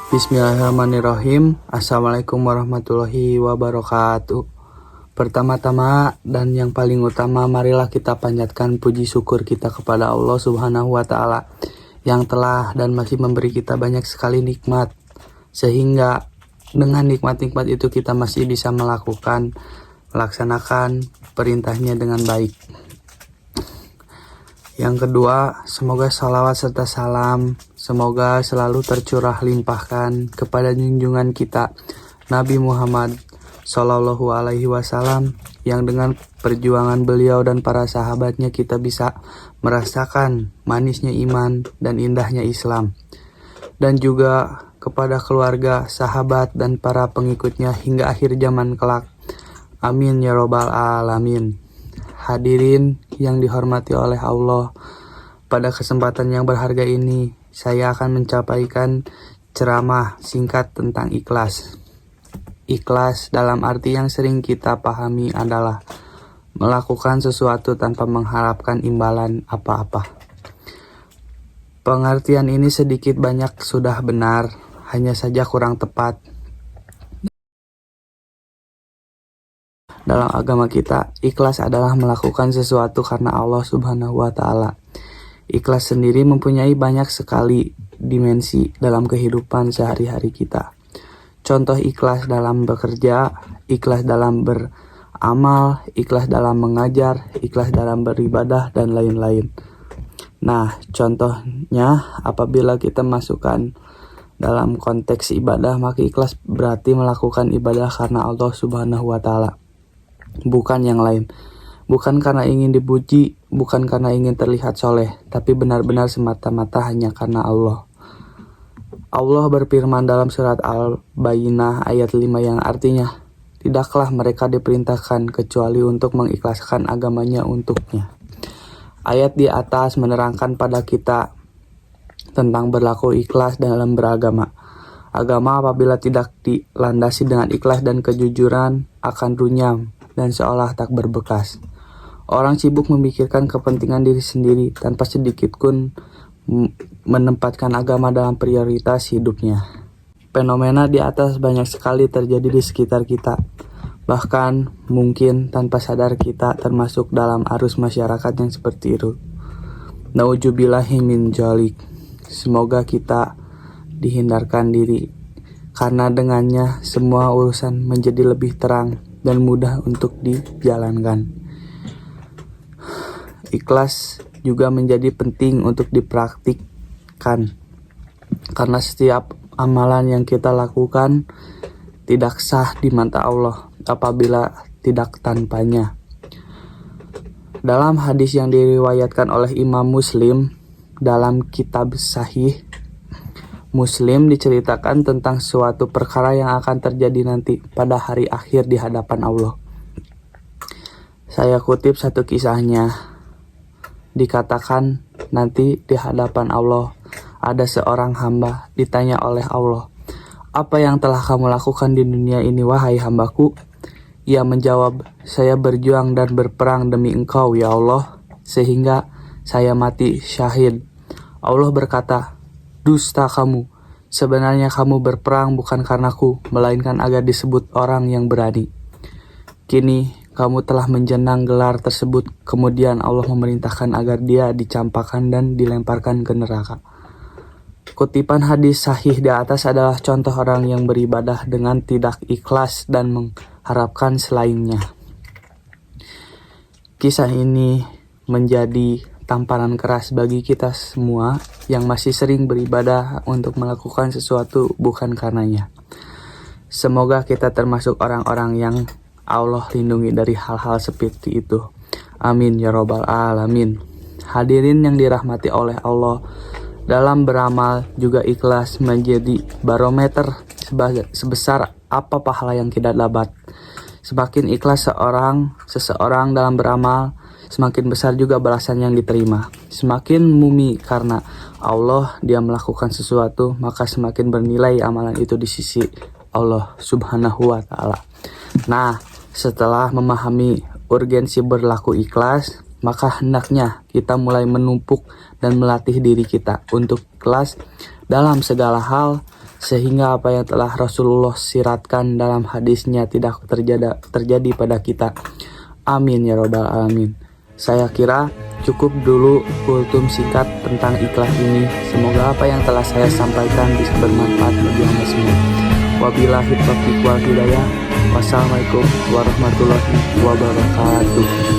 Bismillahirrahmanirrahim. Assalamualaikum warahmatullahi wabarakatuh. Pertama-tama dan yang paling utama, marilah kita panjatkan puji syukur kita kepada Allah Subhanahu wa Ta'ala yang telah dan masih memberi kita banyak sekali nikmat, sehingga dengan nikmat-nikmat itu kita masih bisa melaksanakan perintahnya dengan baik. Yang kedua, semoga salawat serta salam semoga selalu tercurah limpahkan kepada junjungan kita Nabi Muhammad Sallallahu Alaihi Wasallam, yang dengan perjuangan beliau dan para sahabatnya kita bisa merasakan manisnya iman dan indahnya Islam, dan juga kepada keluarga, sahabat, dan para pengikutnya hingga akhir zaman kelak. Amin ya robbal alamin. Hadirin yang dihormati oleh Allah, pada kesempatan yang berharga ini saya akan mencapaikan ceramah singkat tentang ikhlas. Ikhlas dalam arti yang sering kita pahami adalah melakukan sesuatu tanpa mengharapkan imbalan apa-apa. Pengertian ini sedikit banyak sudah benar, hanya saja kurang tepat. Dalam agama kita, ikhlas adalah melakukan sesuatu karena Allah Subhanahu wa Ta'ala. Ikhlas sendiri mempunyai banyak sekali dimensi dalam kehidupan sehari-hari kita. Contoh ikhlas dalam bekerja, ikhlas dalam beramal, ikhlas dalam mengajar, ikhlas dalam beribadah, dan lain-lain. Nah, contohnya apabila kita masukkan dalam konteks ibadah, maka ikhlas berarti melakukan ibadah karena Allah Subhanahu wa Ta'ala, bukan yang lain. Bukan karena ingin dipuji, bukan karena ingin terlihat soleh, tapi benar-benar semata-mata hanya karena Allah. Allah berfirman dalam surat Al-Bayyinah ayat 5 yang artinya, tidaklah mereka diperintahkan kecuali untuk mengikhlaskan agamanya untuknya. Ayat di atas menerangkan pada kita tentang berlaku ikhlas dalam beragama. Agama apabila tidak dilandasi dengan ikhlas dan kejujuran akan runyam dan seolah tak berbekas. Orang sibuk memikirkan kepentingan diri sendiri tanpa sedikit pun menempatkan agama dalam prioritas hidupnya. Fenomena di atas banyak sekali terjadi di sekitar kita. Bahkan mungkin tanpa sadar kita termasuk dalam arus masyarakat yang seperti itu. Nauzubillahi min dzalik. Semoga kita dihindarkan diri, karena dengannya semua urusan menjadi lebih terang dan mudah untuk dijalankan. Ikhlas juga menjadi penting untuk dipraktikkan, karena setiap amalan yang kita lakukan tidak sah di mata Allah apabila tidak tanpanya. Dalam hadis yang diriwayatkan oleh Imam Muslim dalam kitab Sahih Muslim diceritakan tentang suatu perkara yang akan terjadi nanti pada hari akhir di hadapan Allah. Saya kutip satu kisahnya. Dikatakan nanti di hadapan Allah ada seorang hamba ditanya oleh Allah, "Apa yang telah kamu lakukan di dunia ini, wahai hambaku?" Ia menjawab, "Saya berjuang dan berperang demi Engkau, ya Allah, sehingga saya mati syahid." Allah berkata, "Dusta kamu. Sebenarnya kamu berperang bukan karenaku, melainkan agar disebut orang yang berani. Kini kamu telah menjenang gelar tersebut." Kemudian Allah memerintahkan agar dia dicampakkan dan dilemparkan ke neraka. Kutipan hadis sahih di atas adalah contoh orang yang beribadah dengan tidak ikhlas dan mengharapkan selainnya. Kisah ini menjadi tamparan keras bagi kita semua yang masih sering beribadah untuk melakukan sesuatu bukan karenanya. Semoga kita termasuk orang-orang yang Allah lindungi dari hal-hal seperti itu. Amin ya robbal alamin. Hadirin yang dirahmati oleh Allah, dalam beramal juga ikhlas menjadi barometer sebesar apa pahala yang kita dapat. Semakin ikhlas seseorang dalam beramal, semakin besar juga balasan yang diterima. Semakin murni karena Allah dia melakukan sesuatu, maka semakin bernilai amalan itu di sisi Allah Subhanahu wa Ta'ala. Nah, setelah memahami urgensi berlaku ikhlas, maka hendaknya kita mulai menumpuk dan melatih diri kita untuk ikhlas dalam segala hal sehingga apa yang telah Rasulullah siratkan dalam hadisnya tidak terjadi pada kita. Amin ya robbal alamin. Saya kira cukup dulu kultum singkat tentang ikhlas ini. Semoga apa yang telah saya sampaikan bisa bermanfaat bagi Anda semua. Wabillahi taufiq wal hidayah. Wassalamualaikum warahmatullahi wabarakatuh.